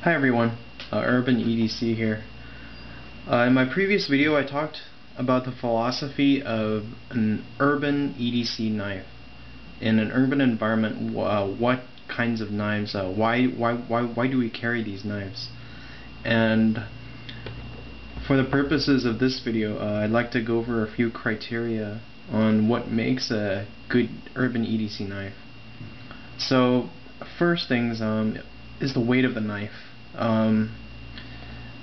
Hi everyone, Urban EDC here. In my previous video I talked about the philosophy of an urban EDC knife. In an urban environment, what kinds of knives, why do we carry these knives? And for the purposes of this video, I'd like to go over a few criteria on what makes a good urban EDC knife. So first things is the weight of the knife.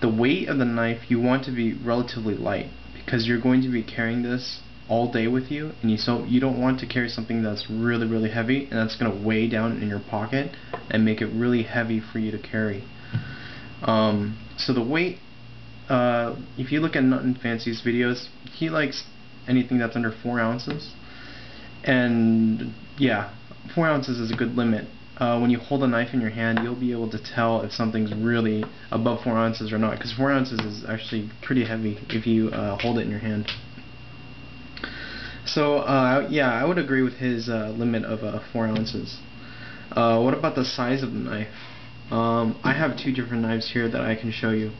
The weight of the knife you want to be relatively light because you're going to be carrying this all day with you, and you don't want to carry something that's really heavy and that's going to weigh down in your pocket and make it really heavy for you to carry. So the weight, if you look at Nothing Fancy's videos, he likes anything that's under 4 ounces, and yeah, 4 ounces is a good limit. When you hold a knife in your hand, you'll be able to tell if something's really above 4 ounces or not, because 4 ounces is actually pretty heavy if you hold it in your hand. So yeah, I would agree with his limit of 4 ounces. What about the size of the knife? I have 2 different knives here that I can show you.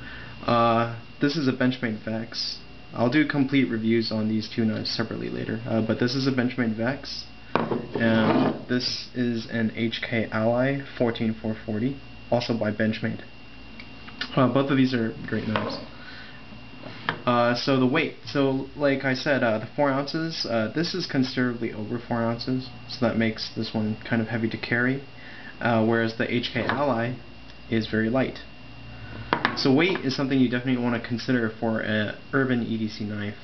This is a Benchmade Vex. I'll do complete reviews on these 2 knives separately later, but this is a Benchmade Vex, and this is an HK Ally 14440, also by Benchmade. Both of these are great knives. So the weight, so like I said, the 4 ounces, this is considerably over 4 ounces, so that makes this one kind of heavy to carry, whereas the HK Ally is very light. So weight is something you definitely want to consider for an urban EDC knife.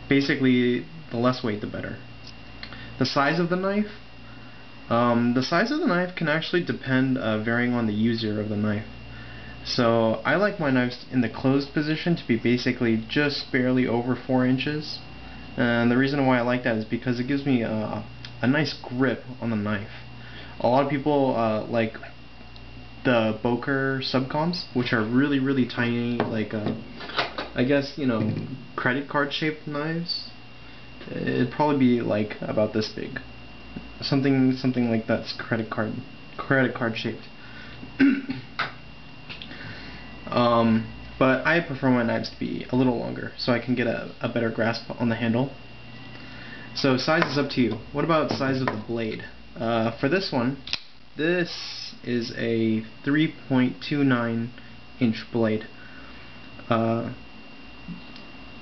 Basically, the less weight the better. The size of the knife? The size of the knife can actually depend, varying on the user of the knife. So I like my knives in the closed position to be basically just barely over 4 inches. And the reason why I like that is because it gives me a nice grip on the knife. A lot of people like the Boker subcoms, which are really tiny, like I guess, you know, credit card shaped knives. It'd probably be like about this big, something like that's credit card shaped. But I prefer my knives to be a little longer so I can get a better grasp on the handle. So size is up to you. What about size of the blade? For this one, this is a 3.29 inch blade.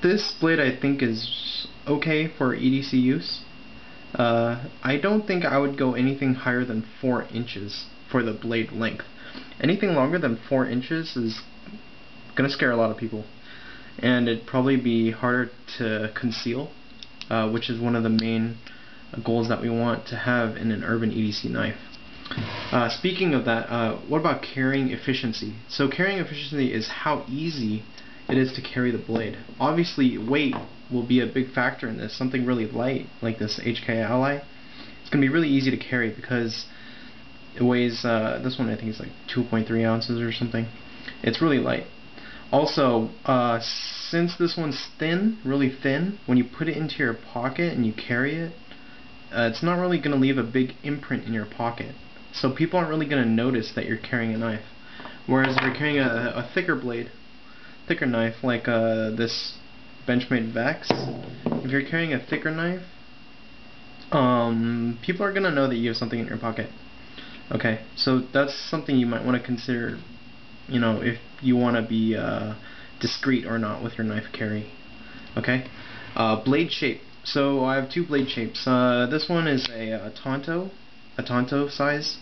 This blade I think is okay for EDC use. I don't think I would go anything higher than 4 inches for the blade length. Anything longer than 4 inches is gonna scare a lot of people, and it'd probably be harder to conceal, which is one of the main goals that we want to have in an urban EDC knife. Speaking of that, what about carrying efficiency? So carrying efficiency is how easy it is to carry the blade. Obviously weight will be a big factor in this. Something really light like this HK Ally, it's going to be really easy to carry because it weighs, this one I think is like 2.3 ounces or something. It's really light. Also, since this one's thin, really thin, when you put it into your pocket and you carry it, it's not really going to leave a big imprint in your pocket. So people aren't really going to notice that you're carrying a knife. Whereas if you're carrying a thicker blade, thicker knife like this Benchmade Vex, if you're carrying a thicker knife, people are going to know that you have something in your pocket. Okay, so that's something you might want to consider, you know, if you want to be discreet or not with your knife carry. Okay, blade shape. So I have 2 blade shapes. This one is a Tonto size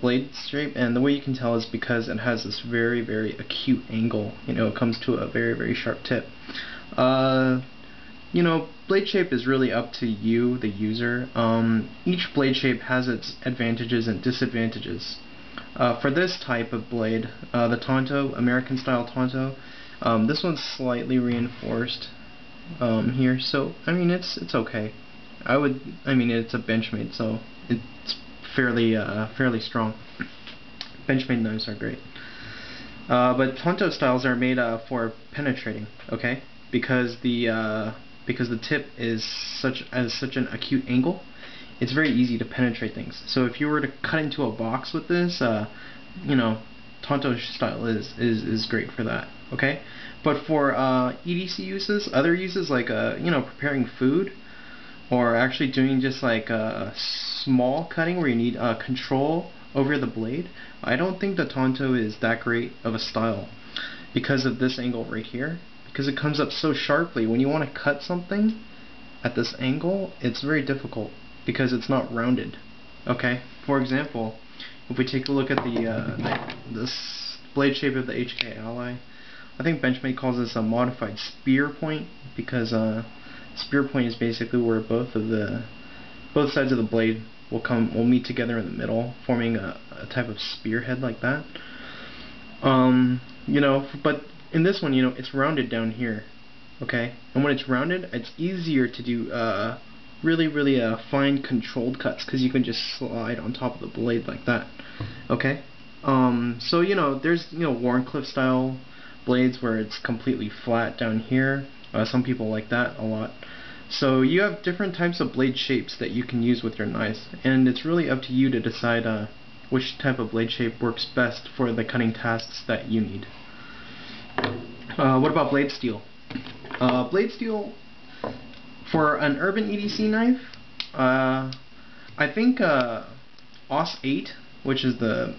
blade shape, and the way you can tell is because it has this very acute angle. You know, it comes to a very sharp tip. You know, blade shape is really up to you, the user. Each blade shape has its advantages and disadvantages. For this type of blade, the Tonto, American style Tonto, this one's slightly reinforced here, so I mean it's okay. I mean it's a Benchmade, so it's fairly strong. Benchmade knives are great. But Tonto styles are made for penetrating, okay? Because the tip is such an acute angle, it's very easy to penetrate things. So if you were to cut into a box with this, you know, Tonto style is great for that. Okay, but for EDC uses, other uses like preparing food, or actually doing just like small cutting where you need control over the blade, I don't think the Tonto is that great of a style because of this angle right here. Because it comes up so sharply when you want to cut something at this angle, it's very difficult because it's not rounded. Okay, for example, if we take a look at this blade shape of the HK Ally, I think Benchmade calls this a modified spear point, because spear point is basically where both sides of the blade will meet together in the middle, forming a type of spearhead like that. But in this one, it's rounded down here. Okay, and when it's rounded, it's easier to do really fine controlled cuts, because you can just slide on top of the blade like that. Okay, so there's Warncliffe style blades where it's completely flat down here. Some people like that a lot. So you have different types of blade shapes that you can use with your knives, and it's really up to you to decide which type of blade shape works best for the cutting tasks that you need. What about blade steel? Blade steel for an Urban EDC knife, I think Os 8, which is the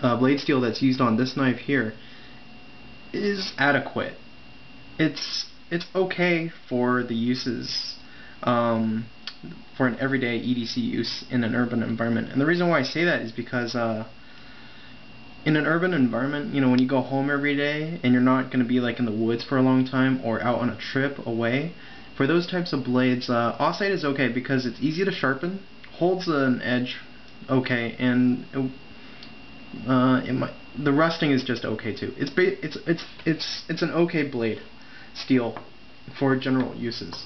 blade steel that's used on this knife here, is adequate. It's okay for the uses, for an everyday EDC use in an urban environment. And the reason why I say that is because in an urban environment, when you go home every day and you're not going to be like in the woods for a long time or out on a trip away, for those types of blades, Os 8 is okay because it's easy to sharpen, holds an edge okay, and the rusting is just okay too. It's an okay blade steel for general uses.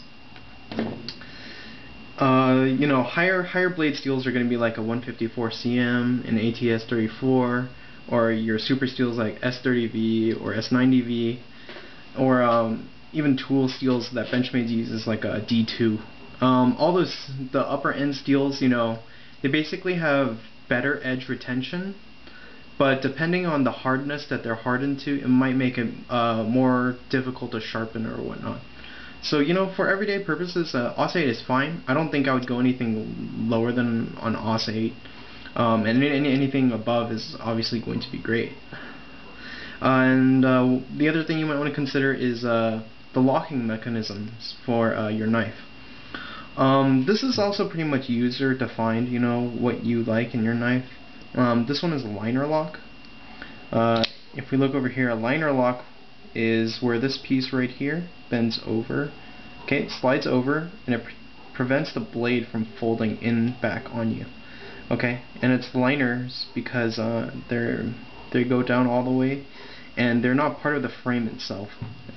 Higher blade steels are going to be like a 154 cm, an ATS 34, or your super steels like S30V or S90V, or even tool steels that Benchmade uses like a D2. All the upper end steels, they basically have better edge retention, but depending on the hardness that they're hardened to, it might make it more difficult to sharpen or whatnot. So for everyday purposes, Os 8 is fine. I don't think I would go anything lower than on Os 8. And anything above is obviously going to be great. And the other thing you might want to consider is the locking mechanisms for your knife. This is also pretty much user defined, what you like in your knife. This one is a liner lock. If we look over here, a liner lock is where this piece right here bends over. Okay, it slides over, and it prevents the blade from folding in back on you. Okay, and it's liners because they go down all the way, and they're not part of the frame itself.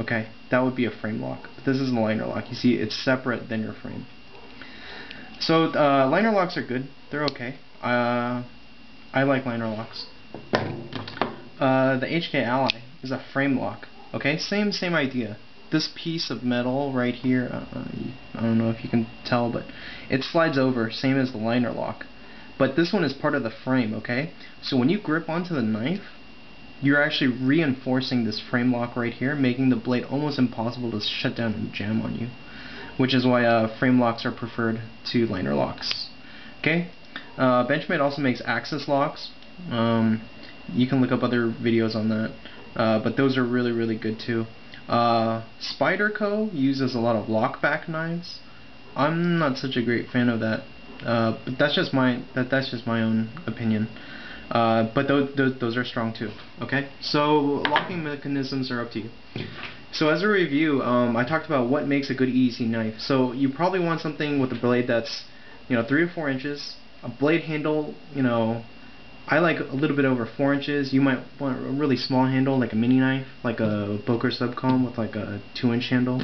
Okay, that would be a frame lock. But this is a liner lock. You see, it's separate than your frame. So liner locks are good. They're okay. I like liner locks. The HK Ally is a frame lock. Okay, same idea. This piece of metal right here, I don't know if you can tell, but it slides over, same as the liner lock. But this one is part of the frame, okay? So when you grip onto the knife, you're actually reinforcing this frame lock right here, making the blade almost impossible to shut down and jam on you. Which is why frame locks are preferred to liner locks. Okay? Benchmade also makes axis locks. You can look up other videos on that. But those are really good too. Spyderco uses a lot of lockback knives. I'm not such a great fan of that. But that's just my own opinion. But those are strong too. Okay, so locking mechanisms are up to you. So as a review, I talked about what makes a good EDC knife. So you probably want something with a blade that's 3 to 4 inches. A blade handle, I like a little bit over 4 inches. You might want a really small handle, like a mini knife, like a Boker Subcom with like a 2-inch handle.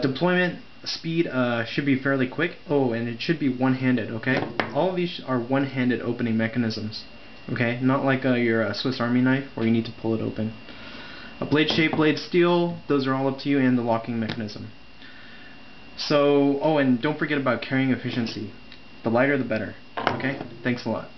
Deployment speed should be fairly quick. Oh, and it should be one-handed, okay? All of these are one-handed opening mechanisms, okay? Not like your Swiss Army knife where you need to pull it open. A blade shape, blade steel, those are all up to you, and the locking mechanism. So, oh, and don't forget about carrying efficiency. The lighter the better, okay? Thanks a lot.